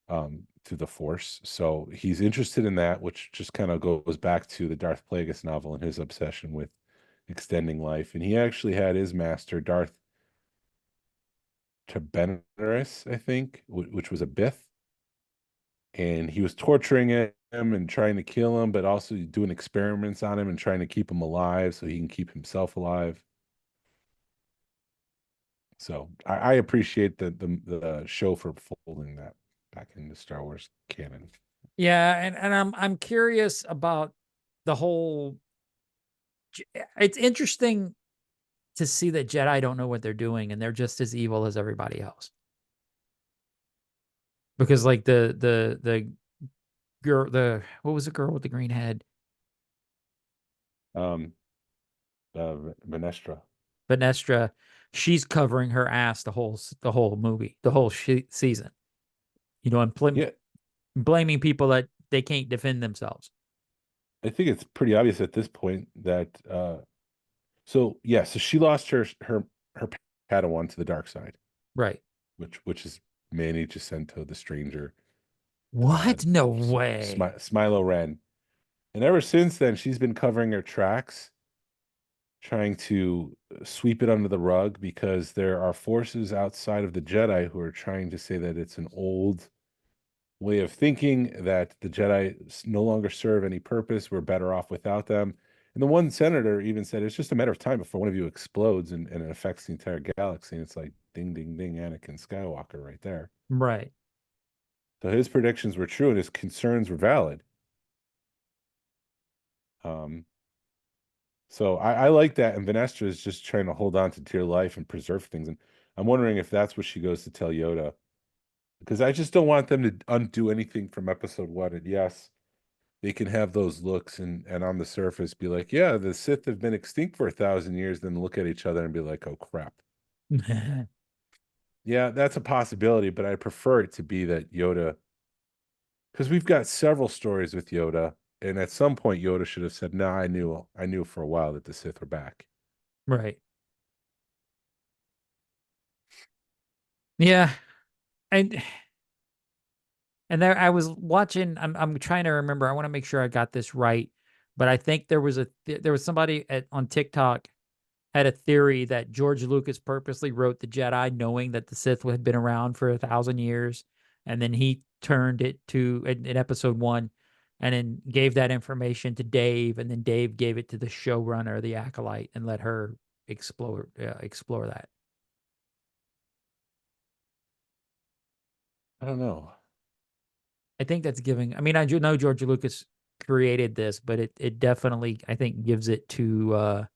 through the Force. So he's interested in that, which just kind of goes back to the Darth Plagueis novel and his obsession with extending life, and he actually had his master Darth Tabenris, I think, which was a Bith, and he was torturing him and trying to kill him, but also doing experiments on him and trying to keep him alive so he can keep himself alive. So I appreciate the show for folding that back into Star Wars canon. Yeah, and I'm curious about the whole. It's interesting to see that Jedi don't know what they're doing and they're just as evil as everybody else. Because like the girl, what was the girl with the green head? Um, Venestra. Venestra, she's covering her ass the whole movie, the whole season. You know, and Yeah, blaming people that they can't defend themselves. I think it's pretty obvious at this point that so yeah, so she lost her Padawan to the dark side, Right. which is Manny Jacinto, the stranger, What? No way. Smilo Ren. And ever since then, she's been covering her tracks, trying to sweep it under the rug because there are forces outside of the Jedi who are trying to say that it's an old way of thinking, that the Jedi no longer serve any purpose. We're better off without them. And the one senator even said it's just a matter of time before one of you explodes and it affects the entire galaxy. And it's like ding, ding, ding, Anakin Skywalker right there. Right. So his predictions were true and his concerns were valid. So I like that. And Venestra is just trying to hold on to dear life and preserve things. And I'm wondering if that's what she goes to tell Yoda. Because I just don't want them to undo anything from episode 1. And yes, they can have those looks and on the surface be like, yeah, the Sith have been extinct for 1,000 years, then look at each other and be like, oh crap. Yeah, that's a possibility, but I prefer it to be that Yoda, because we've got several stories with Yoda, and at some point Yoda should have said, no, I knew for a while that the Sith were back. Right. Yeah. And there I was watching, I'm trying to remember. I want to make sure I got this right, but I think there was somebody on TikTok had a theory that George Lucas purposely wrote the Jedi knowing that the Sith had been around for 1,000 years, and then he turned it to in episode 1 and then gave that information to Dave, and then Dave gave it to the showrunner, the Acolyte, and let her explore that. I don't know. I think that's giving. I mean, I do know George Lucas created this, but it definitely, I think, gives it to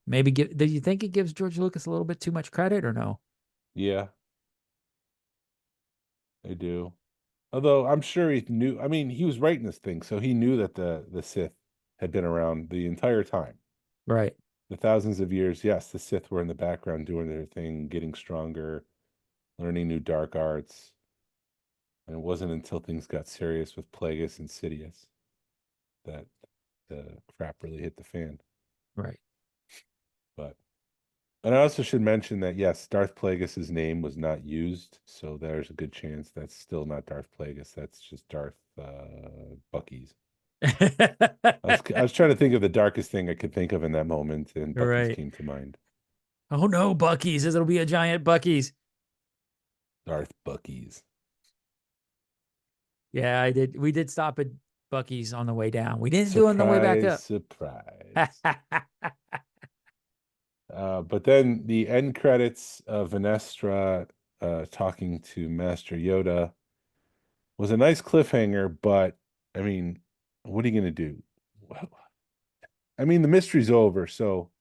maybe give. Do you think it gives George Lucas a little bit too much credit or no? Yeah, I do. Although I'm sure he knew. I mean, he was writing this thing, so he knew that the Sith had been around the entire time. Right. The thousands of years, yes, the Sith were in the background doing their thing, getting stronger, learning new dark arts. And it wasn't until things got serious with Plagueis and Sidious that the crap really hit the fan. Right. But and I also should mention that yes, Darth Plagueis' name was not used, so there's a good chance that's still not Darth Plagueis. That's just Darth Bucky's. I was trying to think of the darkest thing I could think of in that moment, and Bucky's Right. came to mind. Oh no, Bucky's! It'll be a giant Bucky's. Darth Bucky's. Yeah, I did. We did stop at Bucky's on the way down. We didn't do it on the way back up. Surprise. But then the end credits of Venestra talking to Master Yoda was a nice cliffhanger, but I mean, what are you going to do? I mean, the mystery's over, so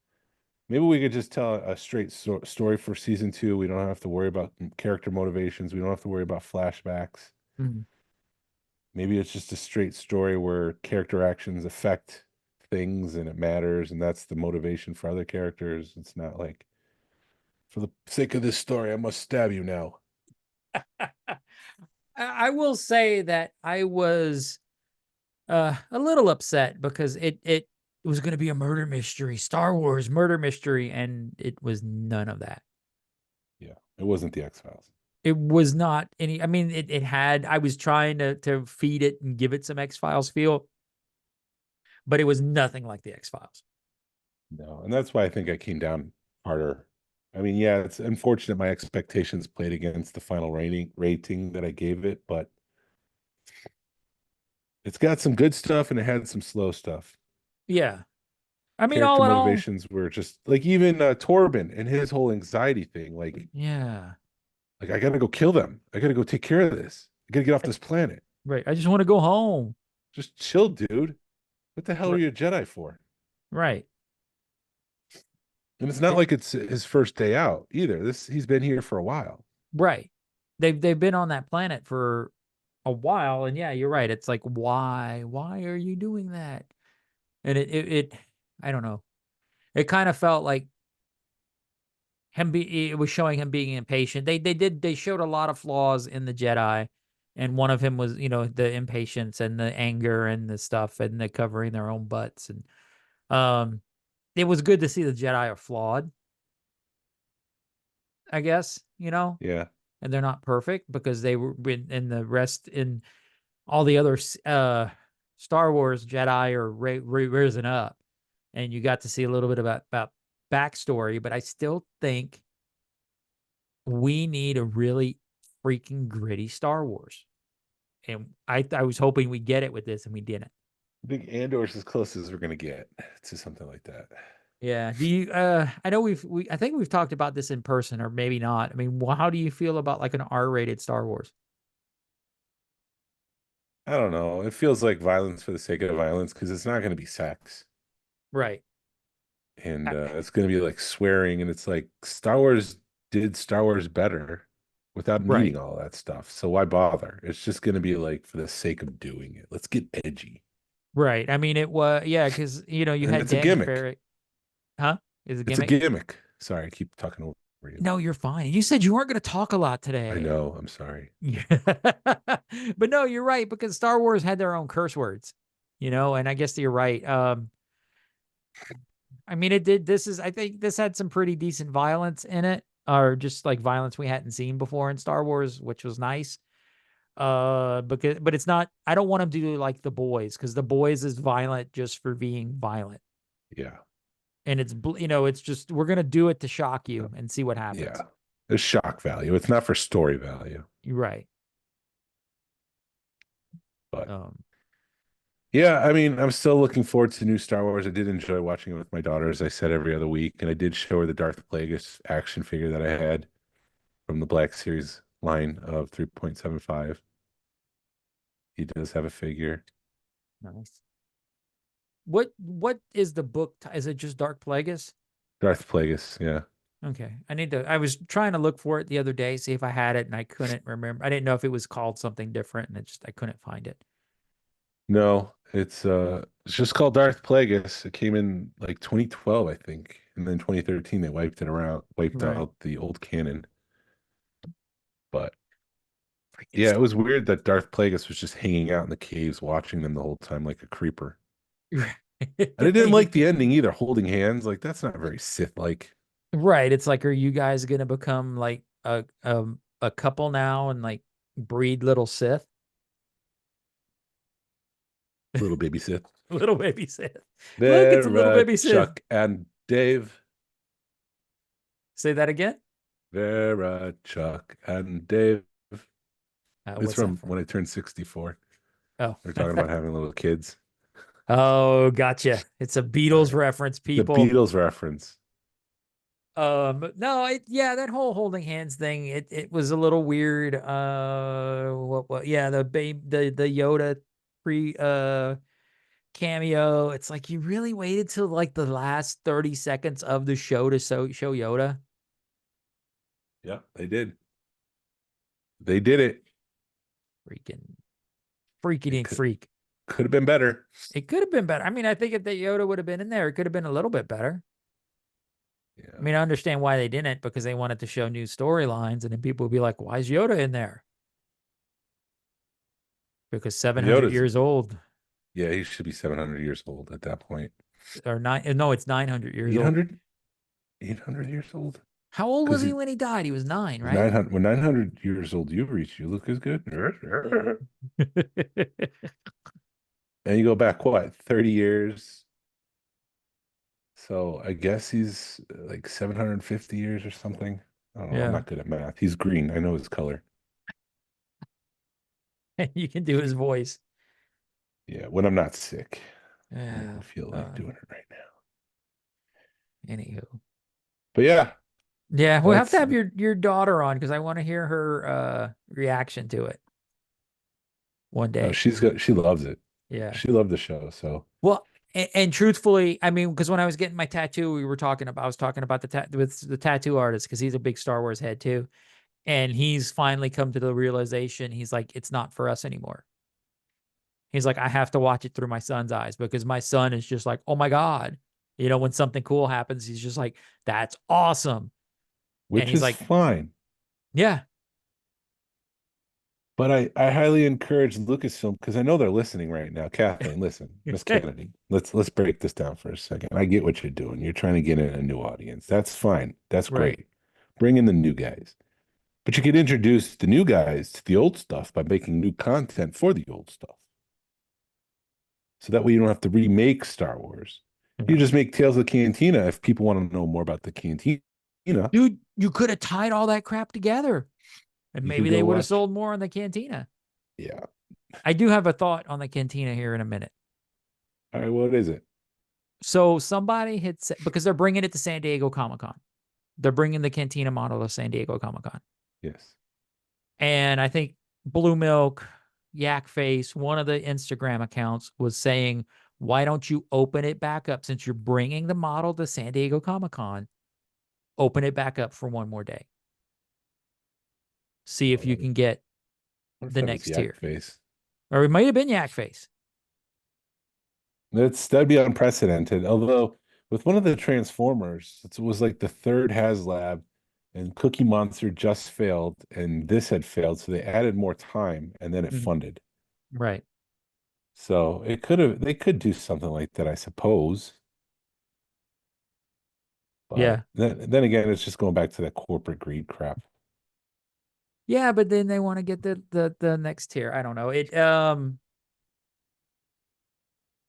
maybe we could just tell a straight story for season 2. We don't have to worry about character motivations. We don't have to worry about flashbacks. Mhm. Maybe it's just a straight story where character actions affect things and it matters, and that's the motivation for other characters. It's not like, for the sake of this story, I must stab you now. I will say that I was a little upset because it was going to be a murder mystery, Star Wars murder mystery, and it was none of that. Yeah, it wasn't the X-Files. It was not any. I mean, it had. I was trying to feed it and give it some X-Files feel, but it was nothing like the X-Files. No, and that's why I think I came down harder. I mean, yeah, it's unfortunate my expectations played against the final rating that I gave it, but it's got some good stuff and it had some slow stuff. Yeah. I mean, Character all in all, motivations were just like even Torben and his whole anxiety thing, yeah. like I gotta go kill them. I gotta go take care of this. I gotta get off this planet. Right. I just want to go home. Just chill, dude. What the hell are Right. you a Jedi for? Right. And it's not like it's his first day out either. He's been here for a while. Right. They've been on that planet for a while, and yeah, you're right. It's like, why? Why are you doing that? And it I don't know. It kind of felt like it was showing him being impatient. They showed a lot of flaws in the Jedi, and one of him was, the impatience and the anger and the stuff and the covering their own butts. And um it was good to see the Jedi are flawed, I guess, Yeah. and they're not perfect because they were in the rest in all the other Star Wars Jedi are risen up, and you got to see a little bit about backstory. But I still think we need a really freaking gritty Star Wars, and I was hoping we get it with this, and we didn't. I think Andor's as close as we're gonna get to something like that. Yeah. Do you? I know I think we've talked about this in person, or maybe not. I mean, how do you feel about like an R-rated Star Wars? I don't know. It feels like violence for the sake of violence because it's not gonna be sex. Right. And Uh, it's going to be like swearing, and it's like Star Wars did Star Wars better without Right. needing all that stuff, so why bother? It's just going to be like for the sake of doing it, let's get edgy. Right. I mean, it was, yeah, because you And had it's a Danny gimmick. Ferrick. Huh? Is a It's a gimmick? gimmick. Sorry, I keep talking over you. No, you're fine. You said you weren't going to talk a lot I today. know, I'm sorry. Yeah. But no, you're right, because Star Wars had their own curse words, and I guess you're right. I mean, it did. I think this had some pretty decent violence in it, or just like violence we hadn't seen before in Star Wars, which was nice. But it's not, I don't want them to do like The Boys, because The Boys is violent just for being violent. Yeah. And it's just, we're going to do it to shock Uh, you and see what happens. yeah, there's shock value, it's not for story value. You're right. But Um, yeah, I mean, I'm still looking forward to new Star Wars. I did enjoy watching it with my daughter, as I said, every other week, and I did show her the Darth Plagueis action figure that I had from the Black Series line of 3.75. He does have a figure. nice. What is the book? Is it just Dark Plagueis? Darth Plagueis, yeah. Okay. I was trying to look for it the other day, see if I had it, and I couldn't remember. I didn't know if it was called something different, and I couldn't find it. No, it's just called Darth Plagueis. It came in like 2012, I think. And then 2013 they wiped Right. out the old canon. But Freaking yeah, it Star was weird that Darth Plagueis was just hanging out in the caves watching them the whole time like a creeper. Wars. And I didn't like the ending either, holding hands. Like that's not very Sith-like. Right. It's like, are you guys gonna become like a couple now and like breed little Sith? Little baby Sith. Little baby Sith. Look, it's a little Vera, baby Sith. Chuck, and Dave. Say that again. Vera, Chuck, and Dave. It's What's that from from? when I turned 64. Oh. They're talking about having little kids. Oh, gotcha. It's a All Beatles right. reference, The people. Beatles reference. No, yeah, that whole holding hands thing, it was a little weird. What, yeah, the Yoda pre cameo. It's like, you really waited till like the last 30 seconds of the show to show Yoda. Yeah, they did. They did it. Freaking It freak. could have been better. It could have been better. I mean, I think if the Yoda would have been in there, it could have been a little bit better. I Yeah. mean, I understand why they didn't, because they wanted to show new storylines, and then people would be like, why is Yoda in there? Because 700 Yoda's, years old, yeah, he should be 700 years old at that point. or nine, no, it's 900 years old. 800? 800 years old? How old was Because he when he died? He was 9, he's right? 900, when 900 years old you reach, you look as good. And you go back, what, 30 years? So I guess he's like 750 years or something. I don't know. I'm Yeah. not good at math. He's green. I know his color. You can do his voice. Yeah, when I'm not sick. I don't Yeah. even feel like doing it right now. Anywho. But yeah, Yeah, we'll have to that's have your daughter on because I want to hear her reaction to it one no, day. she loves it. Yeah. She loved the show. So Well, and truthfully, I mean, because when I was getting my tattoo, I was talking about with the tattoo artist because he's a big Star Wars head too, and he's finally come to the realization. He's like, it's not for us anymore. He's like, I have to watch it through my son's eyes because my son is just like, oh my God. When something cool happens, he's just like, that's awesome. And which he's is like, fine. yeah. But I highly encourage Lucasfilm because I know they're listening right now. Kathleen, listen, Miss Kennedy, let's break this down for a second. I get what you're doing. You're trying to get in a new audience. That's fine. That's Right. great. Bring in the new guys. But you could introduce the new guys to the old stuff by making new content for the old stuff. So that way you don't have to remake Star Wars. You Yeah. just make Tales of the Cantina if people want to know more about the Cantina. Dude, you could have tied all that crap together and You could maybe go they would have watch. sold more on the cantina. Yeah. I do have a thought on the cantina here in a minute. All right. What is it? So somebody had said, because they're bringing it to San Diego Comic-Con. They're bringing the cantina model to San Diego Comic-Con. Yes. And I think Blue Milk, Yak Face, one of the Instagram accounts was saying, why don't you open it back up since you're bringing the model to San Diego Comic-Con? Open it back up for one more day. See if you can get What if the that was next tier. Yak Face? Or it might have been Yak Face. That'd be unprecedented. Although with one of the Transformers, it was like the third HasLab, and Cookie Monster just failed, and this had failed, so they added more time, and then it Mhm. funded. Right. So they could do something like that, I suppose. But Yeah. then again, it's just going back to that corporate greed crap. Yeah, but then they want to get the next tier. I don't know.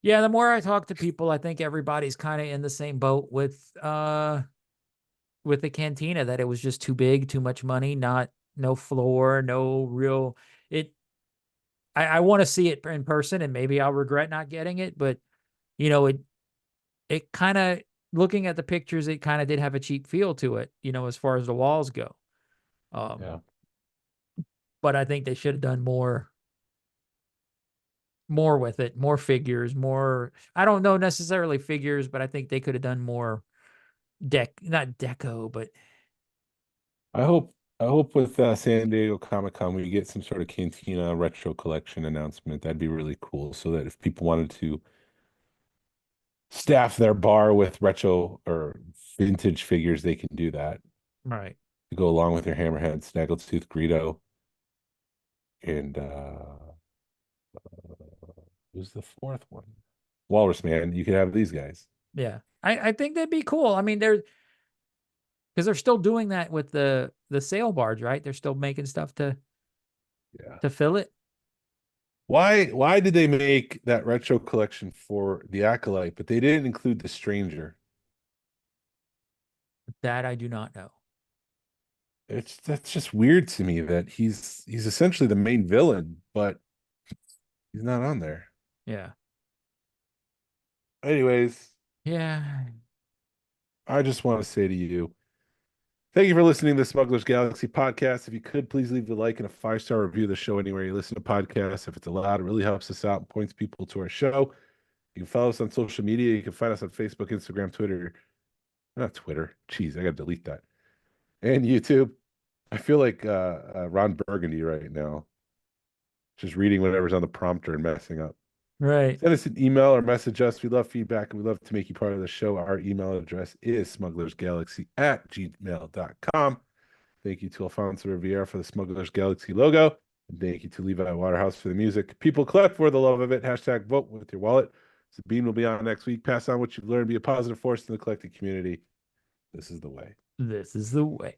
Yeah, the more I talk to people, I think everybody's kind of in the same boat with the cantina that it was just too big, too much money, no floor, no real it I want to see it in person and maybe I'll regret not getting it, but it kind of looking at the pictures, it kind of did have a cheap feel to it, as far as the walls go. Um, Yeah. but I think they should have done more with it, more figures, more. I don't know necessarily figures, but I think they could have done more not deco, but I hope with San Diego Comic Con we get some sort of Cantina retro collection announcement. That'd be really cool. So that if people wanted to staff their bar with retro or vintage figures, they can do that right. to go along with your Hammerhead, Snaggletooth, Greedo, and who's the fourth one? Walrus Man. You could have these guys. Yeah. I think that'd be cool. I mean, because they're still doing that with the sail barge, right? They're still making stuff Yeah. to fill it. Why did they make that retro collection for the Acolyte, but they didn't include the Stranger? That I do not know. That's just weird to me that he's essentially the main villain, but he's not on there. Yeah. Anyways, Yeah. I just want to say to you, thank you for listening to the Smugglers Galaxy podcast. If you could, please leave a like and a 5-star review of the show anywhere you listen to podcasts. If it's allowed, it really helps us out and points people to our show. You can follow us on social media. You can find us on Facebook, Instagram, Twitter. Not Twitter. Jeez, I got to delete that. And YouTube. I feel like Ron Burgundy right now, just reading whatever's on the prompter and messing up. Right. Send us an email or message us. We love feedback and we love to make you part of the show. Our email address is smugglersgalaxy@gmail.com. Thank you to Alfonso Riviera for the Smugglers Galaxy logo. And thank you to Levi Waterhouse for the music. People collect for the love of it. Hashtag vote with your wallet. Sabine will be on next week. Pass on what you've learned. Be a positive force in the collecting community. This is the way. This is the way.